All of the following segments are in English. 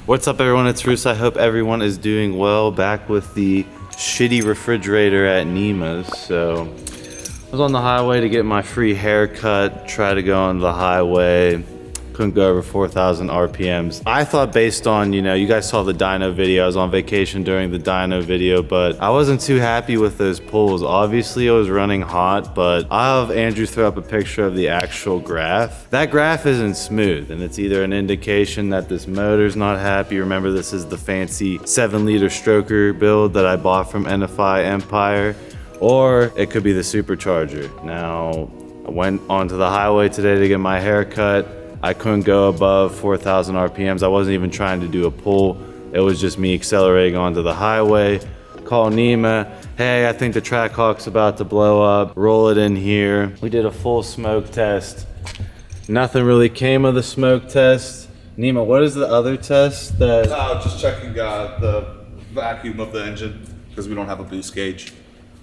What's up everyone, it's Russo. I hope everyone is doing well. Back with the shitty refrigerator at Nima's. So I was on the highway to get my free haircut, try to go on the highway. Couldn't go over 4,000 RPMs. I thought based on, you guys saw the dyno video. I was on vacation during the dyno video, but I wasn't too happy with those pulls. Obviously, I was running hot, but I'll have Andrew throw up a picture of the actual graph. That graph isn't smooth, and it's either an indication that this motor's not happy. Remember, this is the fancy 7-liter stroker build that I bought from NFI Empire, or it could be the supercharger. Now, I went onto the highway today to get my haircut. I couldn't go above 4,000 RPMs. I wasn't even trying to do a pull. It was just me accelerating onto the highway. Call Nima. Hey, I think the Trackhawk's about to blow up. Roll it in here. We did a full smoke test. Nothing really came of the smoke test. Nima, what is the other test that? Just checking the vacuum of the engine because we don't have a boost gauge.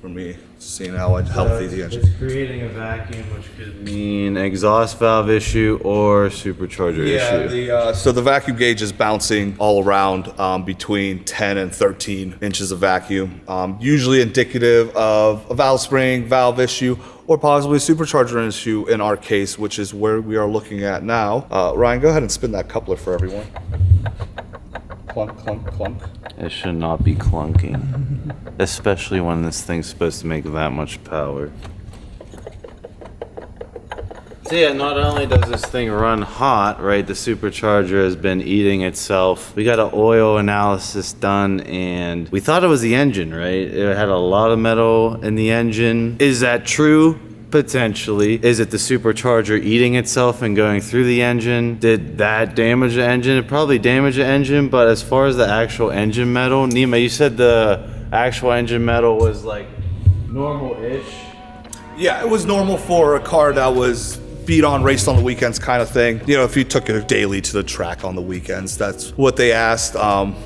For me, seeing how healthy the engine. It's creating a vacuum, which could mean exhaust valve issue or supercharger issue. Yeah, so the vacuum gauge is bouncing all around between 10 and 13 inches of vacuum. Usually indicative of a valve spring, valve issue, or possibly a supercharger issue in our case, which is where we are looking at now. Ryan, go ahead and spin that coupler for everyone. Clunk, clunk, clunk. It should not be clunking, especially when this thing's supposed to make that much power. So yeah, not only does this thing run hot, right, the supercharger has been eating itself. We got an oil analysis done and we thought it was the engine, right? It had a lot of metal in the engine. Is that true? Potentially. Is it the supercharger eating itself and going through the engine? Did that damage the engine? It probably damaged the engine, but as far as the actual engine metal, Nima, you said the actual engine metal was like normal-ish? Yeah, it was normal for a car that was beat on, raced on the weekends kind of thing. If you took it daily to the track on the weekends, that's what they asked,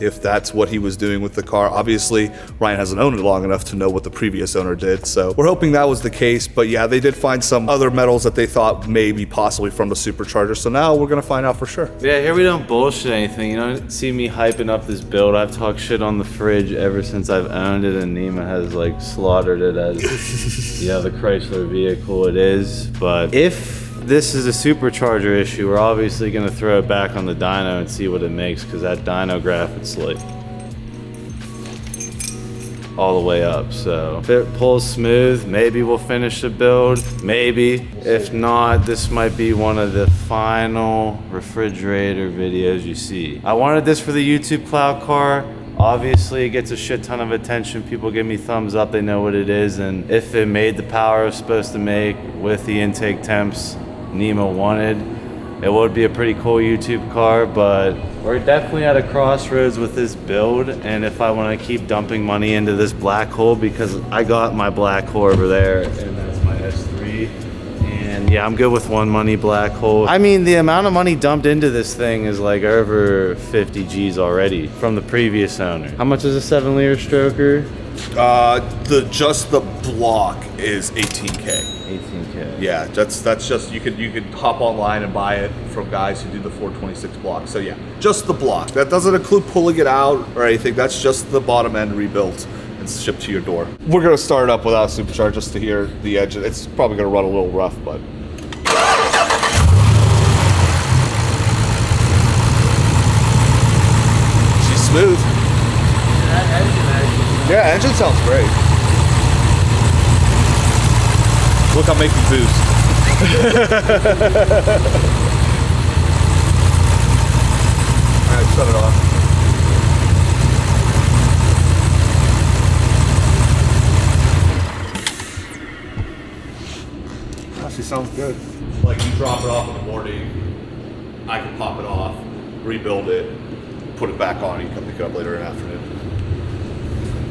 if that's what he was doing with the car. Obviously, Ryan hasn't owned it long enough to know what the previous owner did, so we're hoping that was the case. But yeah, they did find some other metals that they thought maybe possibly from the supercharger, so now we're gonna find out for sure. Yeah, here we don't bullshit anything. You don't see me hyping up this build. I've talked shit on the fridge ever since I've owned it, and Nima has like slaughtered it as the Chrysler vehicle it is. But if this is a supercharger issue, we're obviously going to throw it back on the dyno and see what it makes, because that dyno graph, it's like all the way up. So if it pulls smooth, maybe we'll finish the build, maybe. If not, this might be one of the final refrigerator videos you see. I wanted this for the YouTube cloud car. Obviously, it gets a shit ton of attention. People give me thumbs up, they know what it is, and if it made the power it was supposed to make with the intake temps Nima wanted, it would be a pretty cool YouTube car. But we're definitely at a crossroads with this build, and if I want to keep dumping money into this black hole, because I got my black hole over there, and that's my S3, and yeah, I'm good with one money black hole. I mean, the amount of money dumped into this thing is like over 50 G's already from the previous owner. How much is a 7-liter stroker? Just the block is 18K. 18K. Yeah, that's just you could hop online and buy it from guys who do the 426 block. So yeah, just the block. That doesn't include pulling it out or anything. That's just the bottom end rebuilt and shipped to your door. We're gonna start it up without a supercharger just to hear the engine. It's probably gonna run a little rough, but she's smooth. Yeah, engine sounds great. Look, I'm making boost. Alright, shut it off. Actually sounds good. Like, you drop it off in the morning, I can pop it off, rebuild it, put it back on, you can come pick it up later in the afternoon.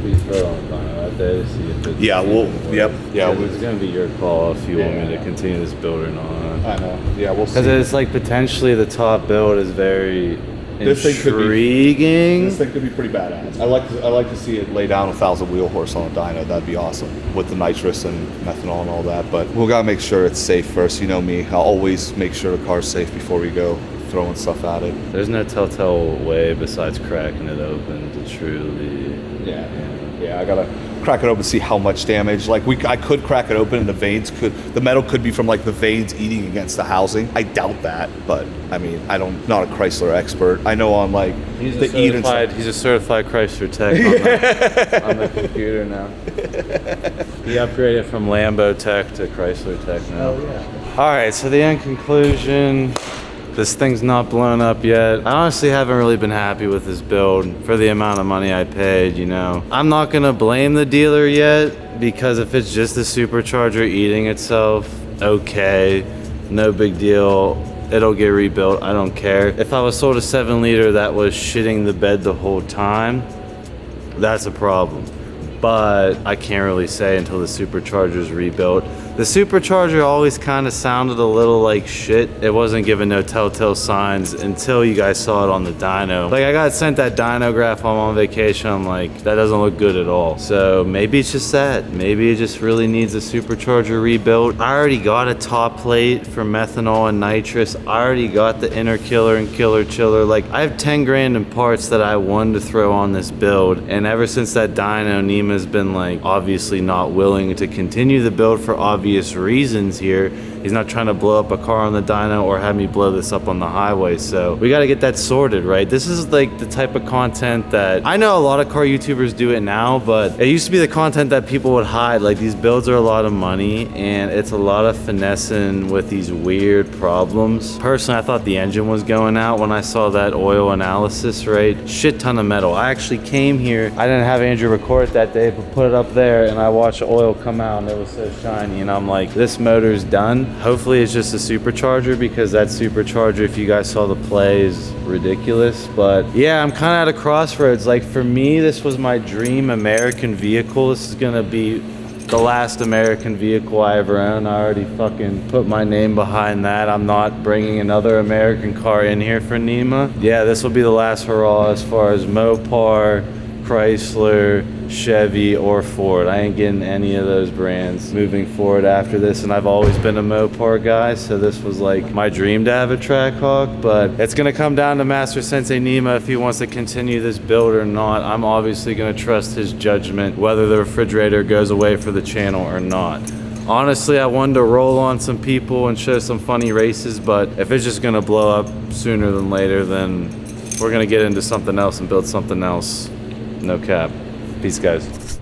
We throw it on the dyno that day to see if it's... Yeah, it's going to be your call if you want me to continue this build or not. I know. Yeah, we'll see. Because it's like potentially the top build is very This intriguing. This thing could be pretty badass. I like to see it lay down 1,000 wheel horse on a dyno. That'd be awesome with the nitrous and methanol and all that. But we gotta make sure it's safe first. You know me. I'll always make sure the car's safe before we go throwing stuff at it. There's no telltale way besides cracking it open to truly. Yeah, I gotta crack it open, see how much damage. Like I could crack it open, and the metal could be from like the veins eating against the housing. I doubt that, but I mean, not a Chrysler expert. I know on like he's a certified Chrysler tech on the computer now. He upgraded from Lambo tech to Chrysler tech now. Oh yeah. All right, so the end conclusion. This thing's not blown up yet. I honestly haven't really been happy with this build for the amount of money I paid, you know. I'm not gonna blame the dealer yet, because if it's just the supercharger eating itself, okay, no big deal. It'll get rebuilt, I don't care. If I was sold a 7-liter that was shitting the bed the whole time, that's a problem. But I can't really say until the supercharger's rebuilt. The supercharger always kind of sounded a little like shit. It wasn't giving no telltale signs until you guys saw it on the dyno. Like I got sent that dyno graph while I'm on vacation. I'm like, that doesn't look good at all. So maybe it's just that. Maybe it just really needs a supercharger rebuilt. I already got a top plate for methanol and nitrous. I already got the interkiller and killer chiller. Like I have 10 grand in parts that I wanted to throw on this build. And ever since that dyno, Nima's been like obviously not willing to continue the build for obvious reasons here. He's not trying to blow up a car on the dyno or have me blow this up on the highway. So we got to get that sorted, right? This is like the type of content that I know a lot of car YouTubers do it now, but it used to be the content that people would hide. Like these builds are a lot of money and it's a lot of finessing with these weird problems. Personally, I thought the engine was going out when I saw that oil analysis, right? Shit ton of metal. I actually came here. I didn't have Andrew record it that day, but put it up there and I watched the oil come out and it was so shiny. And I'm like, this motor's done. Hopefully it's just a supercharger, because that supercharger, if you guys saw the play, is ridiculous. But yeah, I'm kind of at a crossroads. Like for me, this was my dream American vehicle. This is gonna be the last American vehicle I ever own. I already fucking put my name behind that. I'm not bringing another American car in here for Nima. Yeah, this will be the last hurrah as far as Mopar, Chrysler, Chevy, or Ford. I ain't getting any of those brands moving forward after this, and I've always been a Mopar guy, so this was like my dream to have a Trackhawk. But it's gonna come down to Master Sensei Nima if he wants to continue this build or not. I'm obviously gonna trust his judgment whether the refrigerator goes away for the channel or not. Honestly, I wanted to roll on some people and show some funny races, but if it's just gonna blow up sooner than later, then we're gonna get into something else and build something else. No cap. Peace, guys.